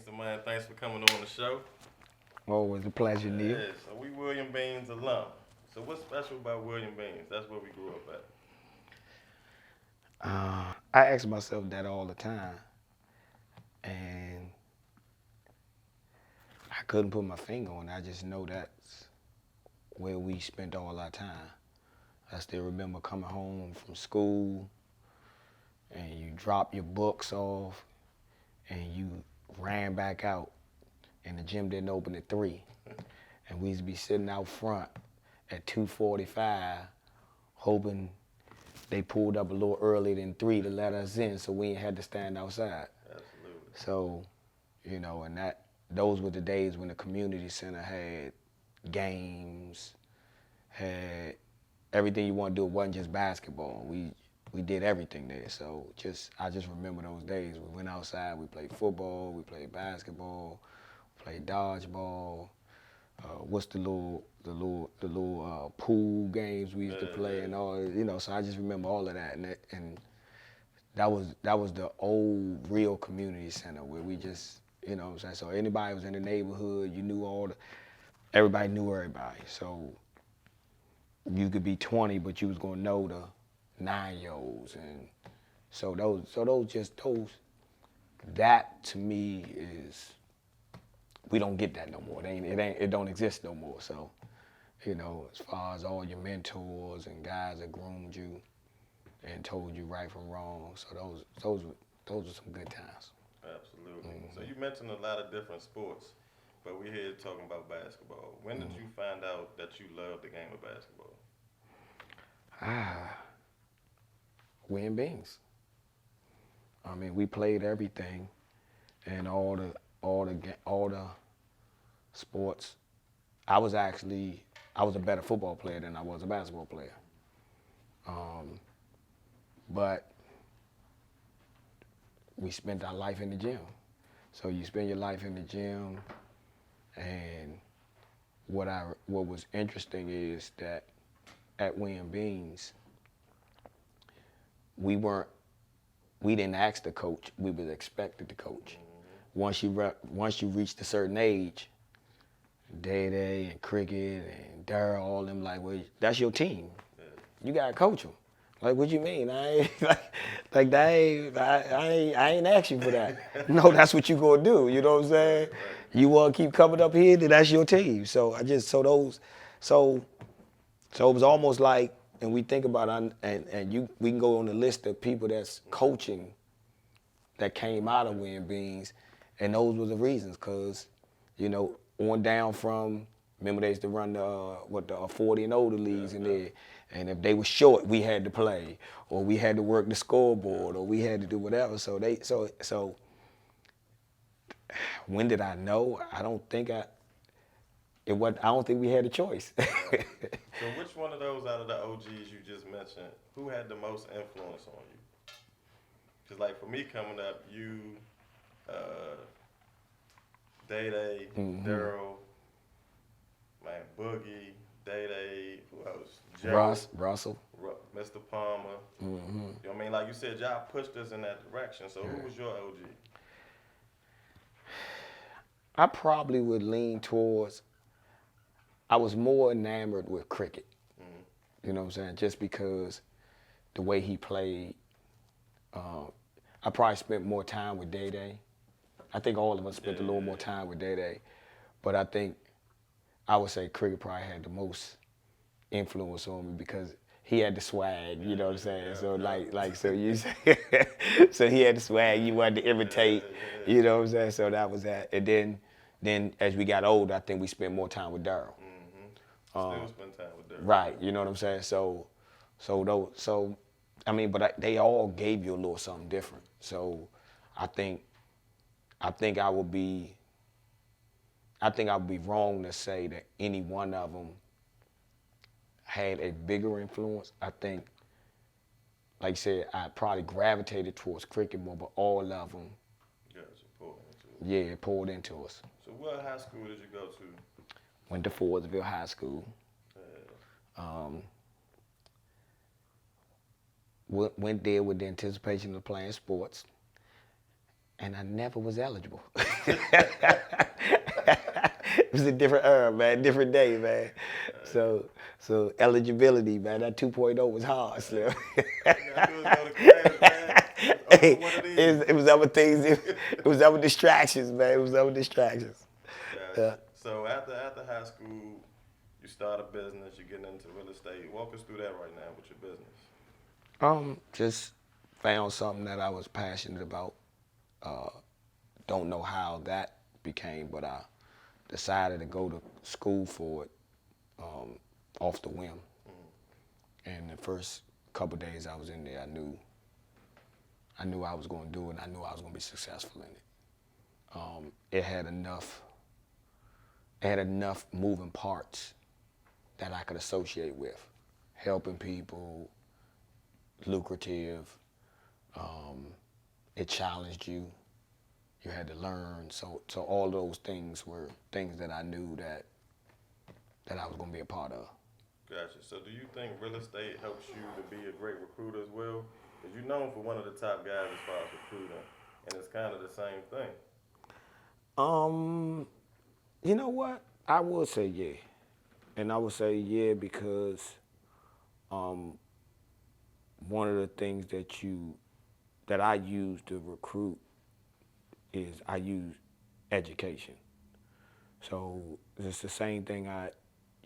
Kingston, man. Thanks for coming on the show. Always a pleasure, Neal. Yeah, so we William Beans alum. So what's special about William Beans? That's where we grew up at. I ask myself that all the time, and I couldn't put my finger on it. I just know that's where we spent all our time. I still remember coming home from school, and you drop your books off, and you ran back out, and the gym didn't open at 3. And we used to be sitting out front at 2:45, hoping they pulled up a little earlier than 3 to let us in, so we ain't had to stand outside. Absolutely. So, and those were the days when the community center had games, had everything you want to do. It wasn't just basketball. We did everything there. So I just remember those days. We went outside. We played football. We played basketball. Played dodgeball. What's the little pool games we used to play and all. So I just remember all of that, and that was the old real community center where we just, what I'm saying. So anybody was in the neighborhood, you knew everybody knew everybody. So you could be 20, but you was gonna know the 9-year-olds, and that to me is, we don't get that no more. It don't exist no more. So, as far as all your mentors and guys that groomed you and told you right from wrong, so those were some good times. Absolutely. So you mentioned a lot of different sports, but we're here talking about basketball. When did you find out that you loved the game of basketball? Win Beans. I mean, we played everything, and all the sports. I was a better football player than I was a basketball player. But we spent our life in the gym. So you spend your life in the gym, and what was interesting is that at William Beans, we didn't ask the coach, we was expected to coach. Once you reached a certain age, Day and Cricket and Daryl, all them, like, well, that's your team. You gotta coach them. Like, what you mean? I ain't asked you for that. No, that's what you gonna do. You know what I'm saying? Right. You wanna keep coming up here, then that's your team. So it was almost like, and we think about it, we can go on the list of people that's coaching that came out of William Beans, and those were the reasons, cause, on down from, remember they used to run the 40 and older leagues in there, and if they were short, we had to play, or we had to work the scoreboard, or we had to do whatever. So when did I know? I don't think we had a choice. So which one of those out of the OGs you just mentioned, who had the most influence on you? Because, like, for me coming up, you, Day, Daryl, man, Boogie, Day, who else? Joe, Russell. Mr. Palmer. You know what I mean? Like you said, y'all pushed us in that direction. So who was your OG? I probably would lean towards, I was more enamored with Cricket. You know what I'm saying? Just because the way he played. I probably spent more time with Day. I think all of us spent a little more time with Day. But I would say Cricket probably had the most influence on me because he had the swag, you know what I'm saying? So so he had the swag, you wanted to imitate, you know what I'm saying? So that was that. And then as we got older, I think we spent more time with Daryl. Still spend time with Daryl. Right, you know what I'm saying? But they all gave you a little something different. So I think I would be wrong to say that any one of them had a bigger influence. I think, like you said, I probably gravitated towards Cricket more, but all of them, it poured into us. So what high school did you go to? Went to Fordsville High School. Went there with the anticipation of playing sports. and I never was eligible. It was a different era, man, different day, man. So eligibility, man, that 2.0 was hard, Slim. All you gotta do is go to class, man. Just open one of these. It was other things. It was other distractions, man. It was other distractions. Gotcha. So after high school, you start a business. You're getting into real estate. Walk us through that right now with your business. Just found something that I was passionate about. Don't know how that became, but I decided to go to school for it off the whim. And the first couple days I was in there, I knew I was going to do it. And I knew I was going to be successful in it. It had enough moving parts that I could associate with, helping people, lucrative. It challenged you. You had to learn. So all those things were things that I knew that I was going to be a part of. Gotcha. So do you think real estate helps you to be a great recruiter as well? Because you're known for one of the top guys as far as recruiting, and it's kind of the same thing. You know what? I would say yeah. And I would say yeah because one of the things that I use to recruit is I use education. So it's the same thing I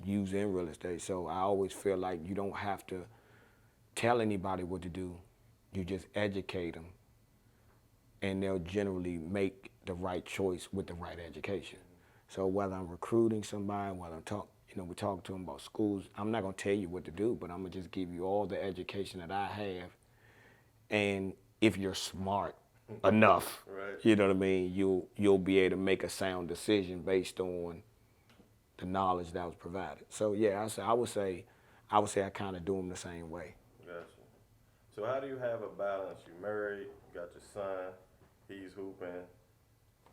use in real estate. So I always feel like you don't have to tell anybody what to do. You just educate them, and they'll generally make the right choice with the right education. So whether I'm recruiting somebody, whether we're talking to them about schools, I'm not gonna tell you what to do, but I'm gonna just give you all the education that I have. And if you're smart enough, Right. you know what I mean, you'll be able to make a sound decision based on the knowledge that was provided. So yeah, I would say I kind of do them the same way. Gotcha. So how do you have a balance? You married, you got your son, he's hooping,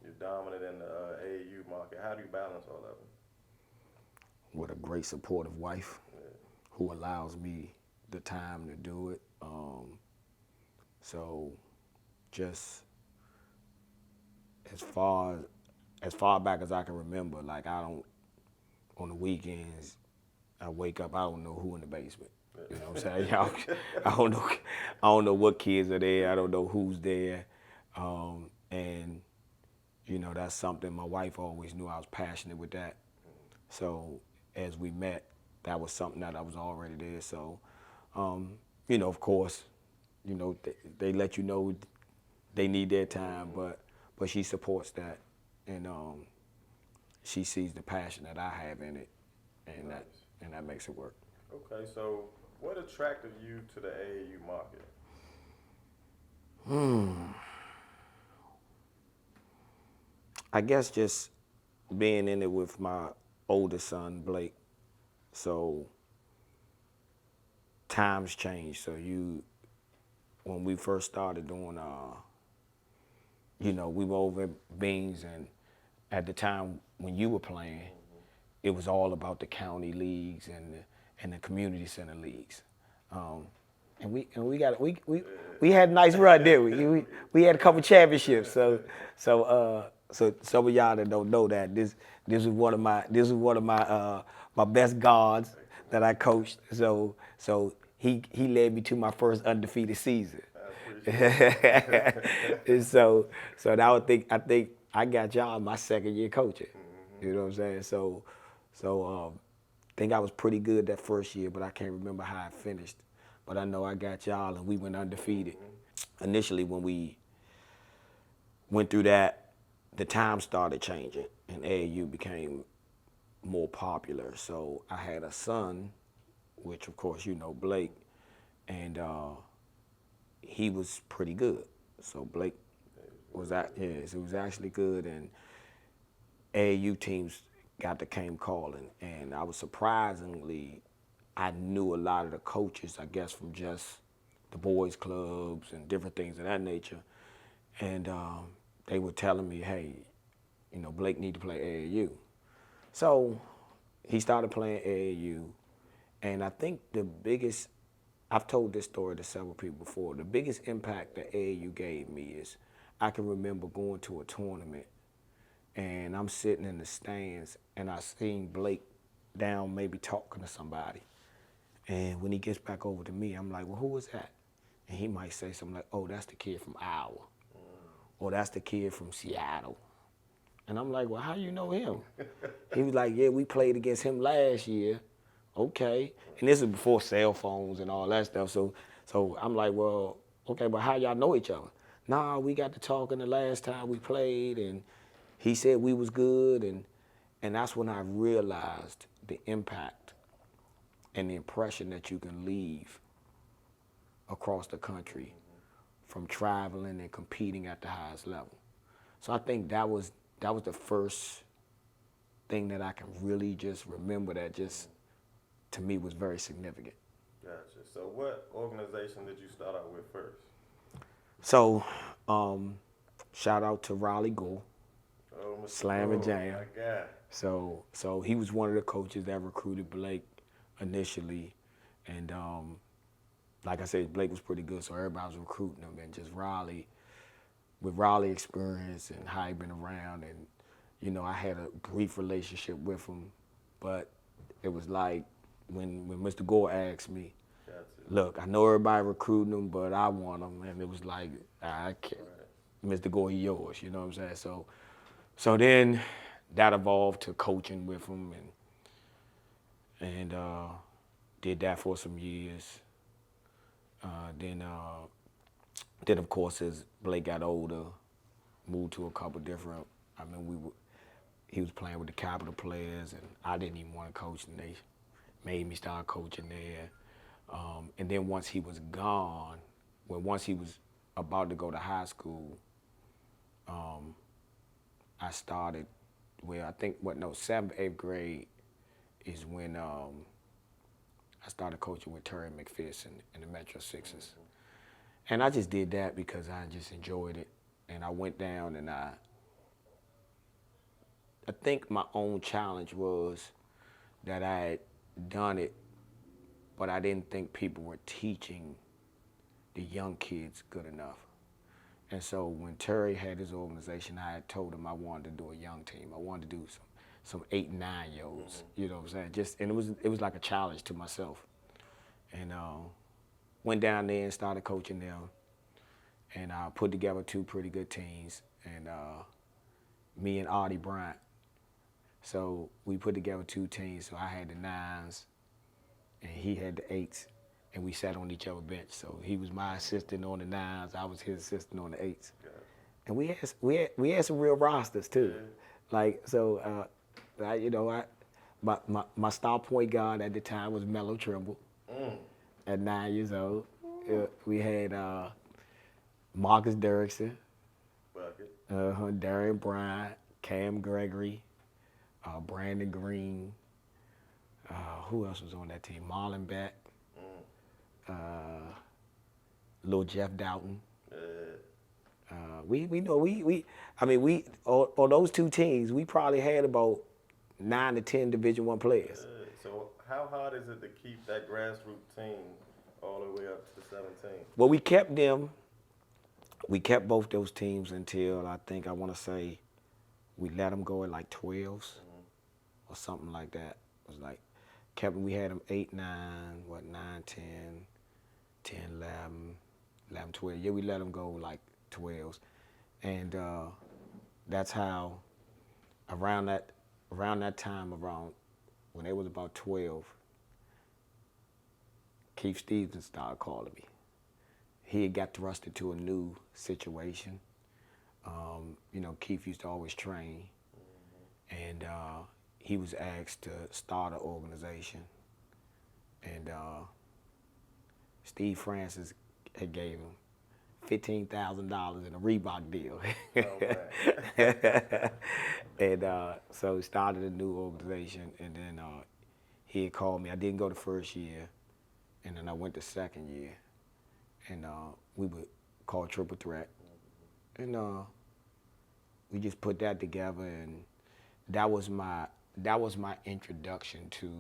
you're dominant in the AAU market. How do you balance all of it? With a great supportive wife who allows me the time to do it. So just as far back as I can remember, like on the weekends, I wake up, I don't know who in the basement. You know what I'm saying? I don't know what kids are there. I don't know who's there. And that's something my wife always knew I was passionate with that. So as we met, that was something that I was already there. So, of course, they let you know they need their time, but she supports that, and she sees the passion that I have in it, and Nice. that makes it work. Okay, so what attracted you to the AAU market? I guess just being in it with my oldest son, Blake. So times change. So when we first started doing, we were over at Beans, and at the time when you were playing, it was all about the county leagues and the community center leagues. And we had a nice run, didn't we? We had a couple championships. So some of y'all that don't know that this was one of my my best guards that I coached. So he led me to my first undefeated season. I appreciate it. And so I think I got y'all my second year coaching. You know what I'm saying? So I think I was pretty good that first year, but I can't remember how I finished. But I know I got y'all, and we went undefeated. Initially, when we went through that, the time started changing, and AAU became more popular. So I had a son, which of course you know Blake, and he was pretty good. So Blake was so he was actually good, and AAU teams came calling, and I was surprisingly, I knew a lot of the coaches, I guess, from just the boys clubs and different things of that nature, and they were telling me, hey, Blake need to play AAU. So he started playing AAU, and I think I've told this story to several people before, the biggest impact that AAU gave me is I can remember going to a tournament and I'm sitting in the stands and I seen Blake down maybe talking to somebody. And when he gets back over to me, I'm like, well, who was that? And he might say something like, oh, that's the kid from Iowa. Or that's the kid from Seattle. And I'm like, well, how you know him? He was like, yeah, we played against him last year. Okay. And this is before cell phones and all that stuff. So I'm like, well, okay, but how y'all know each other? Nah, we got to talking the last time we played, and he said we was good. And that's when I realized the impact and the impression that you can leave across the country from traveling and competing at the highest level. So I think that was the first thing that I can really just remember that just to me was very significant. Gotcha. So what organization did you start out with first? So shout out to Raleigh Gore, Oh, Mr. Slam and Gore, Jam. my guy. So he was one of the coaches that recruited Blake initially, and like I said, Blake was pretty good, so everybody was recruiting him, and just Raleigh, with Raleigh experience and how he been around, and you know, I had a brief relationship with him, but it was like when Mr. Gore asked me, Gotcha. look, I know everybody recruiting him, but I want him, and it was like, I can't, Right. Mr. Gore, he yours, you know what I'm saying? So then that evolved to coaching with him, and did that for some years. Then of course, as Blake got older, moved to a couple different. I mean, he was playing with the Capital players, and I didn't even want to coach, and they made me start coaching there. And then once he was gone, once he was about to go to high school, I started. Well, I think 7th, 8th grade is when I started coaching with Terry McPherson in the Metro Sixers. And I just did that because I just enjoyed it. And I went down, and I think my own challenge was that I had done it, but I didn't think people were teaching the young kids good enough. And so when Terry had his organization, I had told him I wanted to do a young team. I wanted to do some 8 and 9-year-olds, you know what I'm saying? And it was like a challenge to myself. And went down there and started coaching them, and I put together 2 pretty good teams, and me and Artie Bryant. So we put together 2 teams. So I had the 9s, and he had the 8s, and we sat on each other's bench. So he was my assistant on the 9s, I was his assistant on the 8s. Gotcha. And we had some real rosters too. Yeah. Like so, my star point guard at the time was Melo Trimble. At 9 years old, we had Marcus Derrickson, Bucket. Darian Bryant, Cam Gregory, Brandon Green. Who else was on that team? Marlon Beck, Lil Jeff Doughton. On those 2 teams, we probably had about 9 to 10 Division I players. So how hard is it to keep that grassroots team all the way up to 17? Well, we kept them. We kept both those teams until I want to say we let them go at like 12s or something like that. It was like we had them 8, 9, 9, 10, 10, 11, 12. Yeah, we let them go like 12s. And that's how around that time, when they was about 12, Keith Stevens started calling me. He had got thrust into a new situation. Keith used to always train, and he was asked to start an organization. And Steve Francis had gave him $15,000 in a Reebok deal. And so started a new organization, and then he had called me. I didn't go the first year, and then I went the second year, and we would call Triple Threat, and we just put that together, and that was my introduction to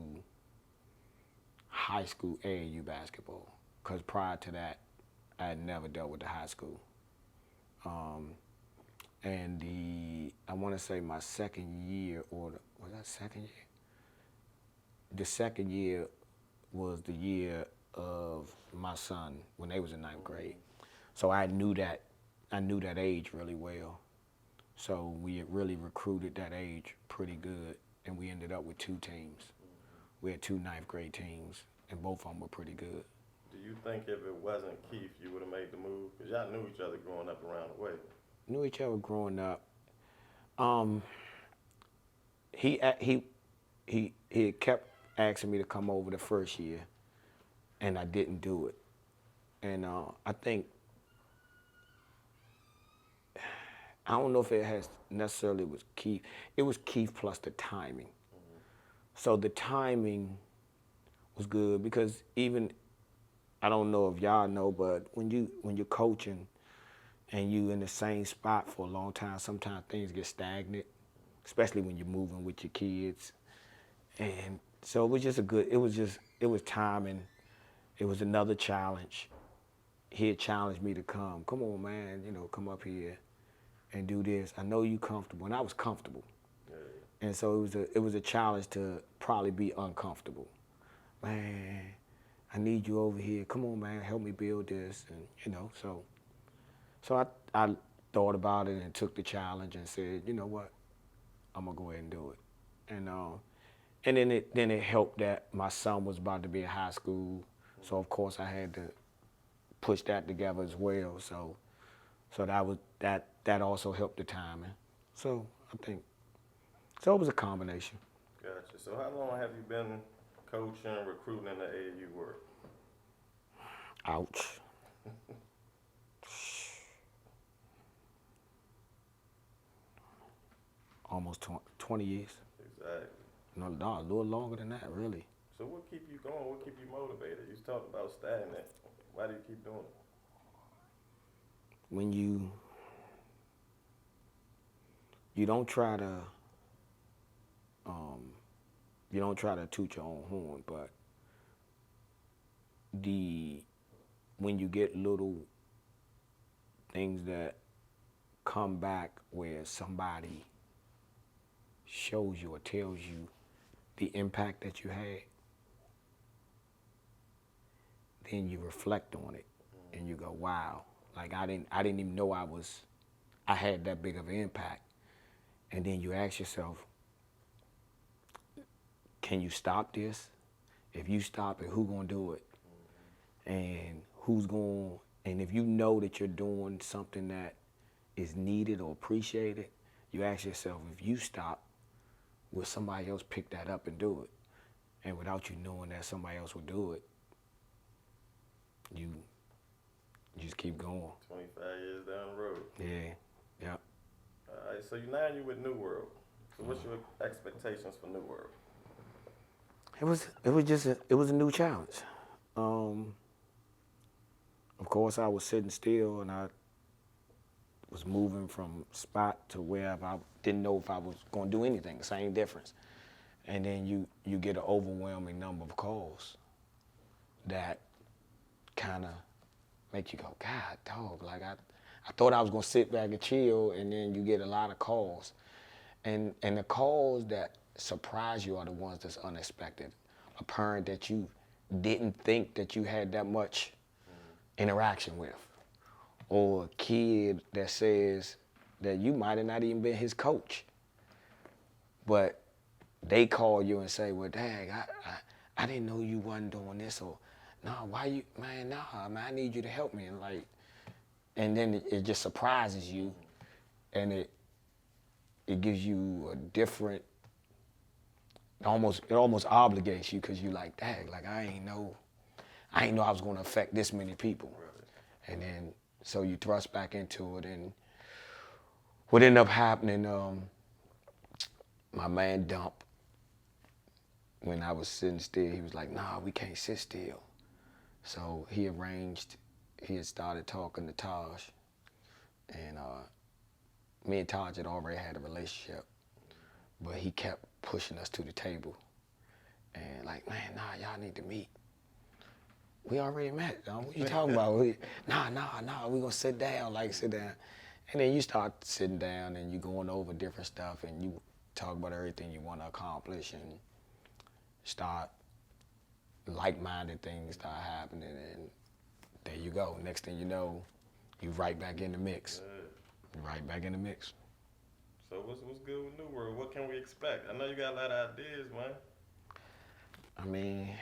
high school AAU basketball, because prior to that, I had never dealt with the high school. And I want to say my second year, or was that second year? The second year was the year of my son when they was in ninth grade. So I knew that age really well. So we had really recruited that age pretty good, and we ended up with two teams. We had two ninth grade teams, and both of them were pretty good. Do you think if it wasn't Keith, you would have made the move? Because y'all knew each other growing up around the way. Knew each other growing up. He kept asking me to come over the first year, and I didn't do it. And I think, I don't know if it has necessarily was Keith. It was Keith plus the timing. So the timing was good because even, I don't know if y'all know, but when you're coaching and you in the same spot for a long time, sometimes things get stagnant, especially when you're moving with your kids. And so it was just it was timing. It was another challenge. He had challenged me to come on, man, come up here and do this. I know you comfortable, and I was comfortable. Yeah. And so it was a challenge to probably be uncomfortable. Man, I need you over here. Come on, man, help me build this, and so I thought about it and took the challenge and said, you know what, I'm gonna go ahead and do it. And then it helped that my son was about to be in high school, so of course I had to push that together as well. So that also helped the timing. So I think it was a combination. Gotcha. So how long have you been coaching, recruiting in the AAU world? Ouch. Almost 20 years. Exactly. No, a little longer than that, really. So what keep you going? What keep you motivated? You talked about stagnant. Why do you keep doing it? When you don't try to toot your own horn, but when you get little things that come back where somebody shows you or tells you the impact that you had, then you reflect on it and you go, wow, like I didn't even know I had that big of an impact. And then you ask yourself, can you stop this? If you stop it, who's gonna do it? And and if you know that you're doing something that is needed or appreciated, you ask yourself, if you stop, will somebody else pick that up and do it? And without you knowing that somebody else will do it, you just keep going. 25 years down the road. Yeah, yeah. All right, so now you're with New World. So what's your expectations for New World? It was a new challenge. Of course, I was sitting still and I was moving from spot to wherever. I didn't know if I was going to do anything, same difference. And then you get an overwhelming number of calls that kind of make you go, God, dog, like I thought I was going to sit back and chill, and then you get a lot of calls. And the calls that surprise you are the ones that's unexpected. A parent that you didn't think that you had that much interaction with, or a kid that says that you might have not even been his coach, but they call you and say, well, dang, I didn't know you wasn't doing this, or why you, man, I need you to help me, and then it just surprises you, and it gives you a different, it almost obligates you, because you like, dang, like I ain't know I was going to affect this many people. Really? And then, so you thrust back into it, and what ended up happening, my man Dump, when I was sitting still, he was like, nah, we can't sit still. So he had started talking to Taj, and me and Taj had already had a relationship, but he kept pushing us to the table, and like, man, y'all need to meet. We already met. What you talking about? Nah, we gonna sit down. And then you start sitting down and you going over different stuff and you talk about everything you want to accomplish and start like-minded things start happening and there you go. Next thing you know, you right back in the mix. Yeah. Right back in the mix. So what's good with New World? What can we expect? I know you got a lot of ideas, man. I mean,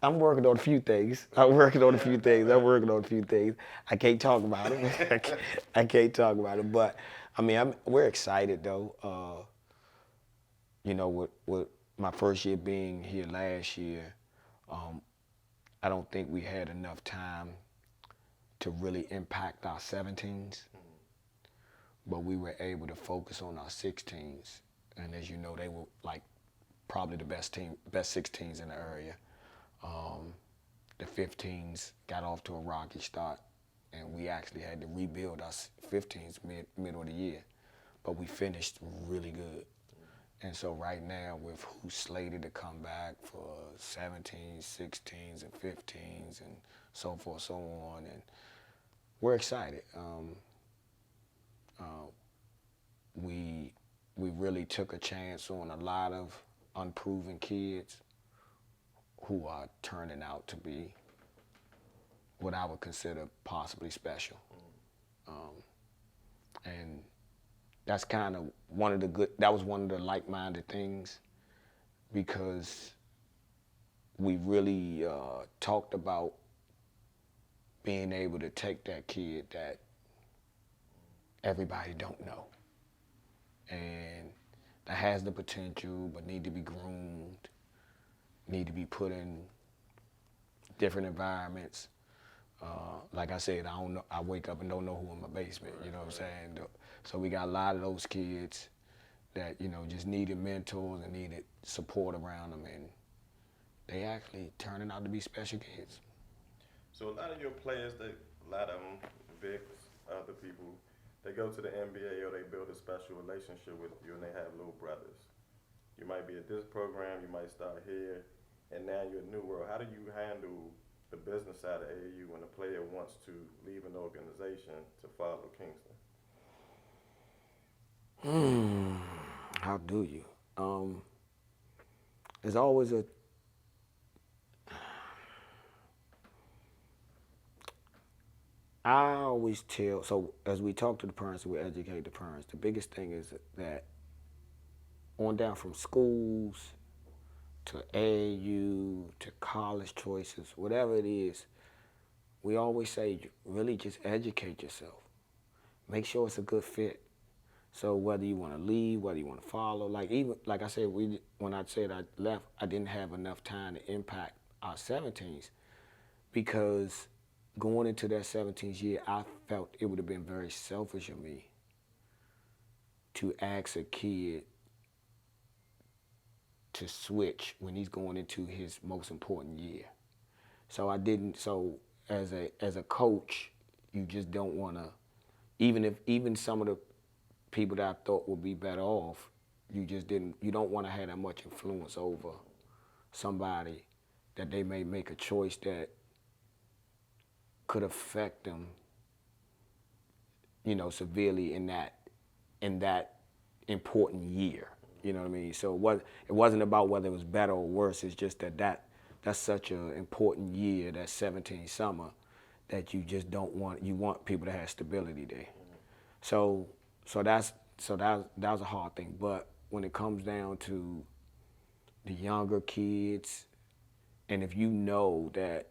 I'm working on a few things. I'm working on a few things. I can't talk about it. I can't talk about it. But I mean, we're excited though. You know, with my first year being here last year, I don't think we had enough time to really impact our 17s, but we were able to focus on our 16s. And as you know, they were like probably the best 16s in the area. The 15s got off to a rocky start, and we actually had to rebuild our 15s middle of the year, but we finished really good. And so right now, with who's slated to come back for 17s, 16s, and 15s, and so forth, so on, and we're excited. We really took a chance on a lot of unproven kids who are turning out to be what I would consider possibly special. And that's kind of that was one of the like-minded things, because we really talked about being able to take that kid that everybody don't know and that has the potential but need to be groomed, need to be put in different environments. Like I said, I don't know. I wake up and don't know who in my basement. You know what I'm saying? So we got a lot of those kids that just needed mentors and needed support around them, and they actually turning out to be special kids. So a lot of your players, a lot of them, Vic, other people, they go to the NBA or they build a special relationship with you, and they have little brothers. You might be at this program, you might start here, and now you're at New World. How do you handle the business side of AAU when a player wants to leave an organization to follow Kingston? How do you? There's always I always tell, so as we talk to the parents, we educate the parents, the biggest thing is that on down from schools to AAU to college choices, whatever it is, we always say really just educate yourself. Make sure it's a good fit. So whether you want to leave, whether you want to follow, like I said, when I said I left, I didn't have enough time to impact our 17s, because going into that 17th year, I felt it would have been very selfish of me to ask a kid to switch when he's going into his most important year. So I didn't. So as a coach, you just don't want to, even some of the people that I thought would be better off, you don't want to have that much influence over somebody that they may make a choice that could affect them, severely in that important year. You know what I mean? So it wasn't about whether it was better or worse. It's just that's such an important year, that 17 summer, that you just don't want. You want people to have stability there. So that was a hard thing. But when it comes down to the younger kids, and if you know that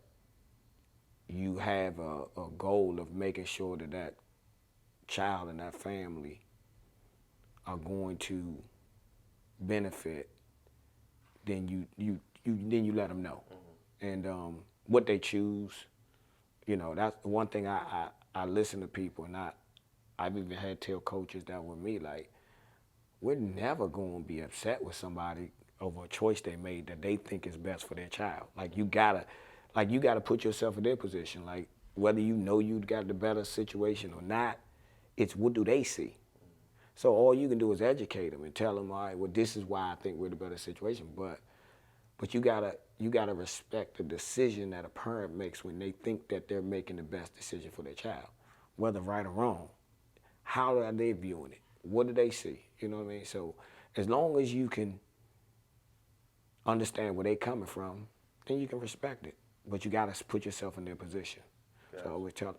you have a goal of making sure that child and that family are going to benefit, then you let them know. And what they choose, that's one thing I listen to people, and I've even had tell coaches that with me, like, we're never going to be upset with somebody over a choice they made that they think is best for their child. Like you gotta put yourself in their position. Like whether you got the better situation or not, it's what do they see. So all you can do is educate them and tell them, all right, well, this is why I think we're the better situation. But you gotta you gotta respect the decision that a parent makes when they think that they're making the best decision for their child, whether right or wrong. How are they viewing it? What do they see? You know what I mean? So as long as you can understand where they're coming from, then you can respect it. But you gotta put yourself in their position. Gotcha. So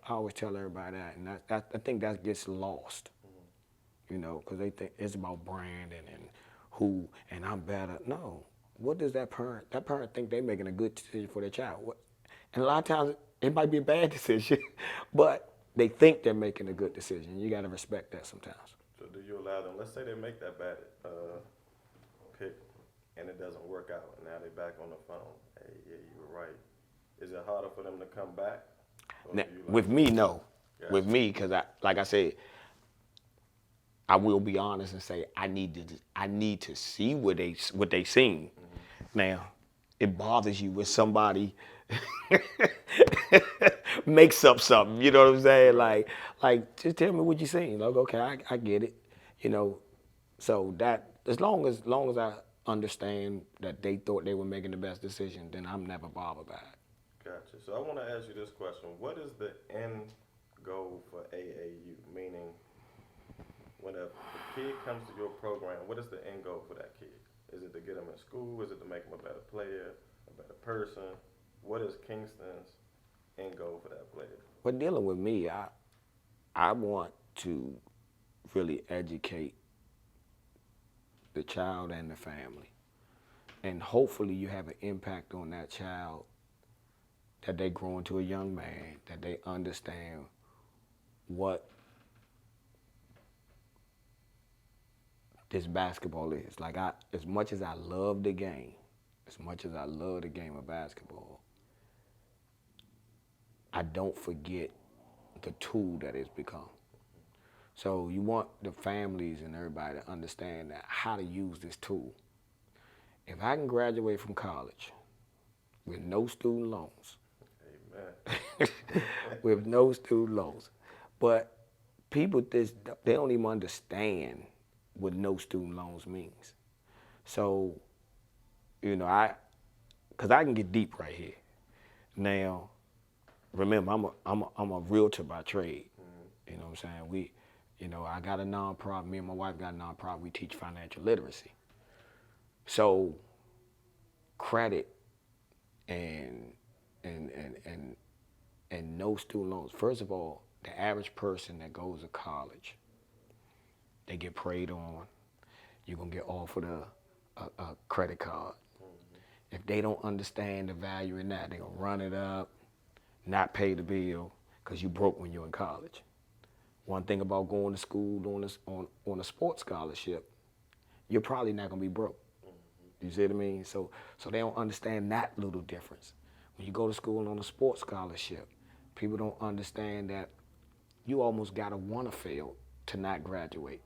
I always tell everybody that, and I think that gets lost. You know, because they think it's about branding and who, and I'm better. No, what does that parent think they're making a good decision for their child? And a lot of times it might be a bad decision, but they think they're making a good decision. You got to respect that sometimes. So do you allow them, let's say they make that bad pick and it doesn't work out, and now they're back on the phone. Hey, yeah, you were right. Is it harder for them to come back? Now, with me, no. Gotcha. With me, because like I said, I will be honest and say I need to see what they seen. Now, it bothers you when somebody makes up something. You know what I'm saying? Like just tell me what you seen. Like, okay, I get it. You know, so that as long as I understand that they thought they were making the best decision, then I'm never bothered by it. Gotcha. So I want to ask you this question: what is the end goal for AAU? Meaning, when a kid comes to your program, what is the end goal for that kid? Is it to get them in school? Is it to make them a better player, a better person? What is Kingston's end goal for that player? But dealing with me, I want to really educate the child and the family. And hopefully you have an impact on that child, that they grow into a young man, that they understand what this basketball is. Like as much as I love the game, of basketball, I don't forget the tool that it's become. So you want the families and everybody to understand that how to use this tool. If I can graduate from college with no student loans, Amen. with no student loans, but people they don't even understand what no student loans means. So, you know, because I can get deep right here. Now, remember, I'm a realtor by trade. You know what I'm saying? I got a nonprofit. Me and my wife got a nonprofit. We teach financial literacy. So, credit and no student loans. First of all, the average person that goes to college, they get preyed on. You're gonna get offered a credit card. If they don't understand the value in that, they're gonna run it up, not pay the bill, because you broke when you're in college. One thing about going to school on a sports scholarship, you're probably not gonna be broke. You see what I mean? So they don't understand that little difference. When you go to school on a sports scholarship, people don't understand that you almost gotta wanna fail to not graduate,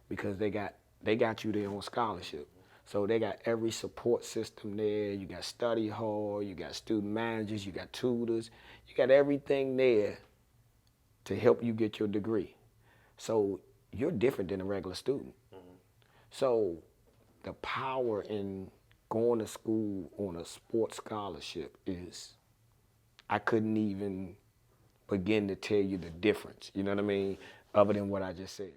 because they got you there on scholarship. So they got every support system there. You got study hall, you got student managers, you got tutors, you got everything there to help you get your degree. So you're different than a regular student. So the power in going to school on a sports scholarship is, I couldn't even begin to tell you the difference, you know what I mean, other than what I just said.